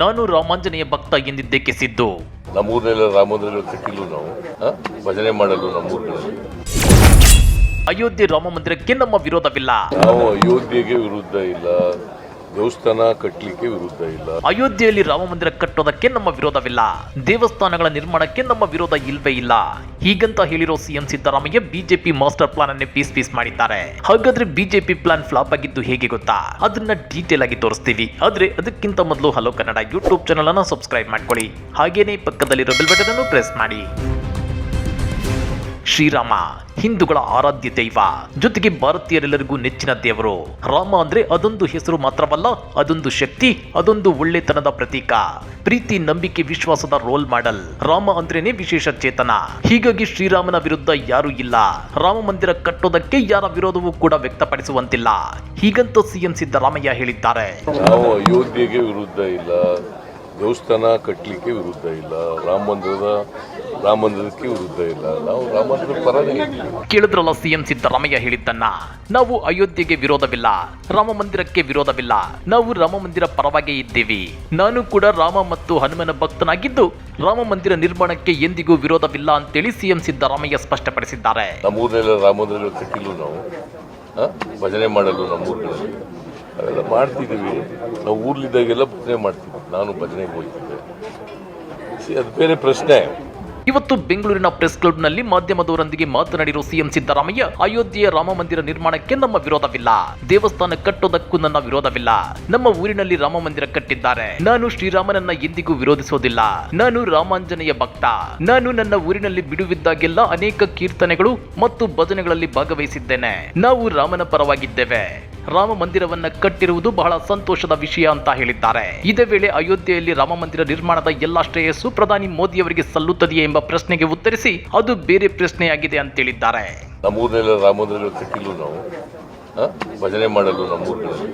ನಾನು ರಾಮಾಂಜನೇಯ ಭಕ್ತ ಎಂದಿದ್ದಕ್ಕೆ ಸಿದ್ದು. ನಮ್ಮೂರಿನೆಲ್ಲ ರಾಮ ಮಂದಿರಗಳು ಕಟ್ಟಿಲ್ಲ ನಾವು ಭಜನೆ ಮಾಡಲು ನಮ್ಮೂರಿನಲ್ಲಿ. ಅಯೋಧ್ಯೆ ರಾಮ ಮಂದಿರಕ್ಕೆ ನಮ್ಮ ವಿರೋಧವಿಲ್ಲ. ನಾವು ಅಯೋಧ್ಯೆಗೆ ವಿರುದ್ಧ ಇಲ್ಲ, ದೇವಸ್ಥಾನ ಕಟ್ಟಲಿಕ್ಕೆ ವಿರುದ್ಧ ಇಲ್ಲ. ಅಯೋಧ್ಯೆಯಲ್ಲಿ ರಾಮ ಮಂದಿರ ಕಟ್ಟೋದಕ್ಕೆ ನಮ್ಮ ವಿರೋಧವಿಲ್ಲ, ದೇವಸ್ಥಾನಗಳ ನಿರ್ಮಾಣಕ್ಕೆ ನಮ್ಮ ವಿರೋಧ ಇಲ್ವೇ ಇಲ್ಲ. ಹೀಗಂತ ಹೇಳಿರೋ CM Siddaramaiah BJP master plan ಅನ್ನೇ ಪೀಸ್ ಮಾಡಿದ್ದಾರೆ. ಹಾಗಾದ್ರೆ ಬಿಜೆಪಿ ಪ್ಲಾನ್ ಫ್ಲಾಪ್ ಆಗಿದ್ದು ಹೇಗೆ ಗೊತ್ತಾ? ಅದನ್ನ ಡೀಟೇಲ್ ಆಗಿ ತೋರಿಸ್ತೀವಿ. ಆದ್ರೆ ಅದಕ್ಕಿಂತ ಮೊದಲು ಹಲೋ ಕನ್ನಡ ಯೂಟ್ಯೂಬ್ ಚಾನಲ್ ಅನ್ನು ಸಬ್ಸ್ಕ್ರೈಬ್ ಮಾಡ್ಕೊಳ್ಳಿ. ಹಾಗೇನೇ ಪಕ್ಕದಲ್ಲಿರೋ ಬೆಲ್ ಬಟನ್ ಅನ್ನು ಪ್ರೆಸ್ ಮಾಡಿ. ಶ್ರೀರಾಮ ಹಿಂದೂಗಳ ಆರಾಧ್ಯ ದೈವ, ಜೊತೆಗೆ ಭಾರತೀಯರೆಲ್ಲರಿಗೂ ನೆಚ್ಚಿನ ದೇವರು. ರಾಮ ಅಂದ್ರೆ ಅದೊಂದು ಹೆಸರು ಮಾತ್ರವಲ್ಲ, ಅದೊಂದು ಶಕ್ತಿ, ಅದೊಂದು ಒಳ್ಳೆತನದ ಪ್ರತೀಕ, ಪ್ರೀತಿ, ನಂಬಿಕೆ, ವಿಶ್ವಾಸದ ರೋಲ್ ಮಾಡೆಲ್. ರಾಮ ಅಂದ್ರೇನೆ ವಿಶೇಷ ಚೇತನ. ಹೀಗಾಗಿ ಶ್ರೀರಾಮನ ವಿರುದ್ಧ ಯಾರೂ ಇಲ್ಲ. ರಾಮ ಮಂದಿರ ಕಟ್ಟೋದಕ್ಕೆ ಯಾರ ವಿರೋಧವೂ ಕೂಡ ವ್ಯಕ್ತಪಡಿಸುವಂತಿಲ್ಲ. ಹೀಗಂತ ಸಿಎಂ ಸಿದ್ದರಾಮಯ್ಯ ಹೇಳಿದ್ದಾರೆ. ನಾವು ಅಯೋಧ್ಯೆಗೆ ವಿರುದ್ಧ ಇಲ್ಲ, ದೇವಸ್ಥಾನ ಕಟ್ಟಲಿಕ್ಕೆ ವಿರುದ್ಧ ಇಲ್ಲ, ರಾಮ ಮಂದಿರಕ್ಕೆ ವಿರುದ್ಧ ಇಲ್ಲ. ನಾವು ರಾಮ ಮಂದಿರದ ಪರನೇ ಇದ್ದೀವಿ. ಕೇಳಿದ್ರಲ್ಲ ಸಿಎಂ ಸಿದ್ದರಾಮಯ್ಯ ಹೇಳಿದ್ದನ್ನ. ನಾವು ಅಯೋಧ್ಯೆಗೆ ವಿರೋಧವಿಲ್ಲ, ರಾಮ ಮಂದಿರಕ್ಕೆ ವಿರೋಧವಿಲ್ಲ, ನಾವು ರಾಮ ಮಂದಿರ ಪರವಾಗೇ ಇದ್ದೀವಿ. ನಾನು ಕೂಡ ರಾಮ ಮತ್ತು ಹನುಮನ ಭಕ್ತನಾಗಿದ್ದು ರಾಮ ಮಂದಿರ ನಿರ್ಮಾಣಕ್ಕೆ ಎಂದಿಗೂ ವಿರೋಧವಿಲ್ಲ ಅಂತೇಳಿ ಸಿಎಂ ಸಿದ್ದರಾಮಯ್ಯ ಸ್ಪಷ್ಟಪಡಿಸಿದ್ದಾರೆ. ನಮ್ಮೂರಿನೆಲ್ಲ ರಾಮ ಮಂದಿರಗಳು ಕಟ್ಟಿಲ್ಲ ನಾವು ಭಜನೆ ಮಾಡಲು ನಮ್ಮೂರಿನಲ್ಲಿ. ಅವೆಲ್ಲ ಮಾಡ್ತಿದ್ದೀವಿ. ನಾವು ಊರ್ಲಿದ್ದಾಗೆಲ್ಲ ಭಜನೆ ಮಾಡ್ತೀವಿ. ನಾನು ಭಜನೆಗೆ ಹೋಗ್ತಿದ್ದೆ. ಅದು ಬೇರೆ ಪ್ರಶ್ನೆ. ಇವತ್ತು ಬೆಂಗಳೂರಿನ ಪ್ರೆಸ್ ಕ್ಲಬ್ನಲ್ಲಿ ಮಾಧ್ಯಮದವರೊಂದಿಗೆ ಮಾತನಾಡಿರೋ ಸಿಎಂ ಸಿದ್ದರಾಮಯ್ಯ, ಅಯೋಧ್ಯೆಯ ರಾಮ ಮಂದಿರ ನಿರ್ಮಾಣಕ್ಕೆ ನಮ್ಮ ವಿರೋಧವಿಲ್ಲ, ದೇವಸ್ಥಾನ ಕಟ್ಟೋದಕ್ಕೂ ನನ್ನ ವಿರೋಧವಿಲ್ಲ. ನಮ್ಮ ಊರಿನಲ್ಲಿ ರಾಮ ಮಂದಿರ ಕಟ್ಟಿದ್ದಾರೆ. ನಾನು ಶ್ರೀರಾಮನನ್ನ ಎಂದಿಗೂ ವಿರೋಧಿಸೋದಿಲ್ಲ. ನಾನು ರಾಮಾಂಜನೇಯ ಭಕ್ತ. ನಾನು ನನ್ನ ಊರಿನಲ್ಲಿ ಬಿಡುವಿದ್ದಾಗೆಲ್ಲ ಅನೇಕ ಕೀರ್ತನೆಗಳು ಮತ್ತು ಭಜನೆಗಳಲ್ಲಿ ಭಾಗವಹಿಸಿದ್ದೇನೆ. ನಾವು ರಾಮನ ಪರವಾಗಿದ್ದೇವೆ. ರಾಮ ಮಂದಿರವನ್ನ ಕಟ್ಟಿರುವುದು ಬಹಳ ಸಂತೋಷದ ವಿಷಯ ಅಂತ ಹೇಳಿದ್ದಾರೆ. ಇದೇ ವೇಳೆ ಅಯೋಧ್ಯೆಯಲ್ಲಿ ರಾಮ ಮಂದಿರ ನಿರ್ಮಾಣದ ಎಲ್ಲಾ ಶ್ರೇಯಸ್ಸು ಪ್ರಧಾನಿ ಮೋದಿಯವರಿಗೆ ಸಲ್ಲುತ್ತದೆಯೇ ಎಂಬ ಪ್ರಶ್ನೆಗೆ ಉತ್ತರಿಸಿ, ಅದು ಬೇರೆ ಪ್ರಶ್ನೆಯಾಗಿದೆ ಅಂತ ಹೇಳಿದ್ದಾರೆ. ನಮ್ಮೂರಿನೆಲ್ಲ ರಾಮ ಮಂದಿರಗಳು ಕಟ್ಟಿಲ್ಲ ನಾವು ಭಜನೆ ಮಾಡಲು ನಮ್ಮೂರಿನಲ್ಲಿ.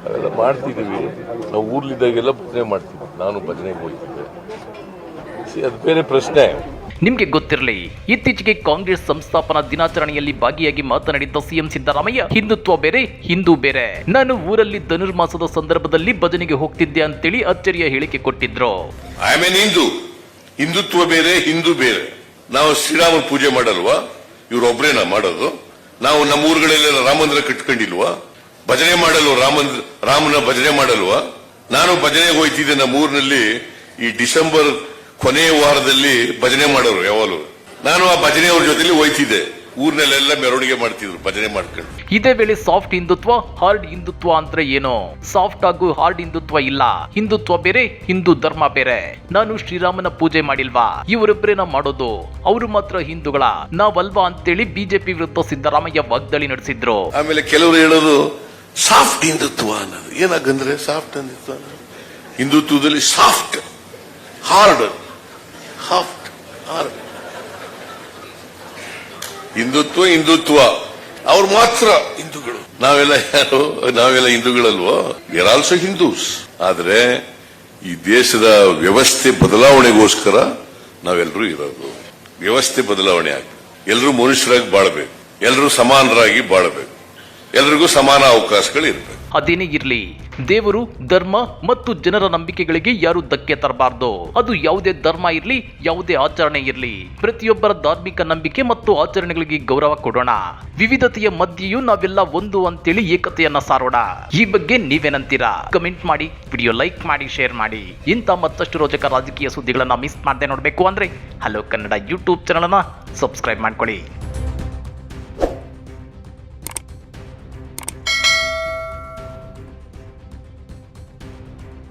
ಅವೆಲ್ಲ ಮಾಡ್ತಿದ್ದೀವಿ. ನಾವು ಊರ್ಲಿದ್ದಾಗೆಲ್ಲ ಭಜನೆ ಮಾಡ್ತೀವಿ. ನಾನು ಭಜನೆಗೆ ಹೋಗ್ತಿದ್ದೆ. ಅದು ಬೇರೆ ಪ್ರಶ್ನೆ. ನಿಮ್ಗೆ ಗೊತ್ತಿರಲಿ, ಇತ್ತೀಚೆಗೆ ಕಾಂಗ್ರೆಸ್ ಸಂಸ್ಥಾಪನಾ ದಿನಾಚರಣೆಯಲ್ಲಿ ಭಾಗಿಯಾಗಿ ಮಾತನಾಡಿದ್ದ ಸಿಎಂ ಸಿದ್ದರಾಮಯ್ಯ, ಹಿಂದುತ್ವ ಬೇರೆ, ಹಿಂದೂ ಬೇರೆ. ನಾನು ಊರಲ್ಲಿ ಧನುರ್ಮಾಸದ ಸಂದರ್ಭದಲ್ಲಿ ಭಜನೆಗೆ ಹೋಗ್ತಿದ್ದೆ ಅಂತೇಳಿ ಅಚ್ಚರಿಯ ಹೇಳಿಕೆ ಕೊಟ್ಟಿದ್ರು. ಐ ಮೀನ್ ಹಿಂದುತ್ವ ಬೇರೆ, ಹಿಂದೂ ಬೇರೆ. ನಾವು ಶ್ರೀರಾಮನ ಪೂಜೆ ಮಾಡಲ್ವಾ? ಇವ್ರೊಬ್ರೇನಾ ಮಾಡೋದು? ನಾವು ನಮ್ಮ ಊರುಗಳೆಲ್ಲ ರಾಮ ಮಂದಿರ ಕಟ್ಕೊಂಡಿಲ್ವಾ? ಭಜನೆ ಮಾಡಲ್ವ? ರಾಮನ ಭಜನೆ ಮಾಡಲ್ವಾ? ನಾನು ಭಜನೆಗೆ ಹೋಯ್ತಿದ್ದೆ ನಮ್ಮ ಊರಿನಲ್ಲಿ. ಈ ಡಿಸೆಂಬರ್ ಕೊನೆಯ ವಾರದಲ್ಲಿ ಭಜನೆ ಮಾಡೋರು ಯಾವಾಗಲೂ. ನಾನು ಆ ಭಜನೆಯವ್ರ ಜೊತೆಲಿ ಹೋಯ್ತಿದ್ದೆ. ಊರ್ನಲ್ಲೆಲ್ಲ ಮೆರವಣಿಗೆ ಮಾಡ್ತಿದ್ರು ಭಜನೆ ಮಾಡ್ಕೊಂಡು. ಇದೇ ವೇಳೆ ಸಾಫ್ಟ್ ಹಿಂದುತ್ವ, ಹಾರ್ಡ್ ಹಿಂದುತ್ವ ಅಂದ್ರೆ ಏನು? ಸಾಫ್ಟ್ ಹಾಗೂ ಹಾರ್ಡ್ ಹಿಂದುತ್ವ ಇಲ್ಲ. ಹಿಂದುತ್ವ ಬೇರೆ, ಹಿಂದೂ ಧರ್ಮ ಬೇರೆ. ನಾನು ಶ್ರೀರಾಮನ ಪೂಜೆ ಮಾಡಿಲ್ವಾ? ಇವರೊಬ್ಬರೇನ ಮಾಡೋದು? ಅವರು ಮಾತ್ರ ಹಿಂದೂಗಳ, ನಾವಲ್ವಾ ಅಂತೇಳಿ ಬಿಜೆಪಿ ವಿರುದ್ಧ ಸಿದ್ದರಾಮಯ್ಯ ವಾಗ್ದಾಳಿ ನಡೆಸಿದ್ರು. ಆಮೇಲೆ ಕೆಲವರು ಹೇಳೋದು ಸಾಫ್ಟ್ ಹಿಂದುತ್ವ ಅನ್ನೋದು. ಏನಾಗಂದ್ರೆ ಸಾಫ್ಟ್ ಹಿಂದುತ್ವ, ಹಿಂದುತ್ವದಲ್ಲಿ ಸಾಫ್ಟ್, ಹಾರ್ಡ್, ಹಿಂದುತ್ವ ಅವ್ರು ಮಾತ್ರ ಹಿಂದೂಗಳು. ನಾವೆಲ್ಲ ಯಾರು? ನಾವೆಲ್ಲ ಹಿಂದೂಗಳಲ್ವೋ? We are also Hindus. ಆದ್ರೆ ಈ ದೇಶದ ವ್ಯವಸ್ಥೆ ಬದಲಾವಣೆಗೋಸ್ಕರ ನಾವೆಲ್ಲರೂ ಇರೋದು. ವ್ಯವಸ್ಥೆ ಬದಲಾವಣೆ ಆಗಿ ಎಲ್ಲರೂ ಮನುಷ್ಯರಾಗಿ ಬಾಳಬೇಕು, ಎಲ್ಲರೂ ಸಮಾನರಾಗಿ ಬಾಳಬೇಕು, ಎಲ್ರಿಗೂ ಸಮಾನ ಅವಕಾಶಗಳು ಇರಬೇಕು. ಅದೇನೇ ಇರ್ಲಿ, ದೇವರು, ಧರ್ಮ ಮತ್ತು ಜನರ ನಂಬಿಕೆಗಳಿಗೆ ಯಾರು ಧಕ್ಕೆ ತರಬಾರ್ದು. ಅದು ಯಾವುದೇ ಧರ್ಮ ಇರ್ಲಿ, ಯಾವುದೇ ಆಚರಣೆ ಇರ್ಲಿ, ಪ್ರತಿಯೊಬ್ಬರ ಧಾರ್ಮಿಕ ನಂಬಿಕೆ ಮತ್ತು ಆಚರಣೆಗಳಿಗೆ ಗೌರವ ಕೊಡೋಣ. ವಿವಿಧತೆಯ ಮಧ್ಯೆಯೂ ನಾವೆಲ್ಲ ಒಂದು ಅಂತೇಳಿ ಏಕತೆಯನ್ನ ಸಾರೋಣ. ಈ ಬಗ್ಗೆ ನೀವೇನಂತೀರಾ? ಕಮೆಂಟ್ ಮಾಡಿ, ವಿಡಿಯೋ ಲೈಕ್ ಮಾಡಿ, ಶೇರ್ ಮಾಡಿ. ಇಂಥ ಮತ್ತಷ್ಟು ರೋಚಕ ರಾಜಕೀಯ ಸುದ್ದಿಗಳನ್ನ ಮಿಸ್ ಮಾಡದೆ ನೋಡಬೇಕು ಅಂದ್ರೆ ಹಲೋ ಕನ್ನಡ ಯೂಟ್ಯೂಬ್ ಚಾನಲ್ ಅನ್ನ ಸಬ್ಸ್ಕ್ರೈಬ್ ಮಾಡ್ಕೊಳ್ಳಿ.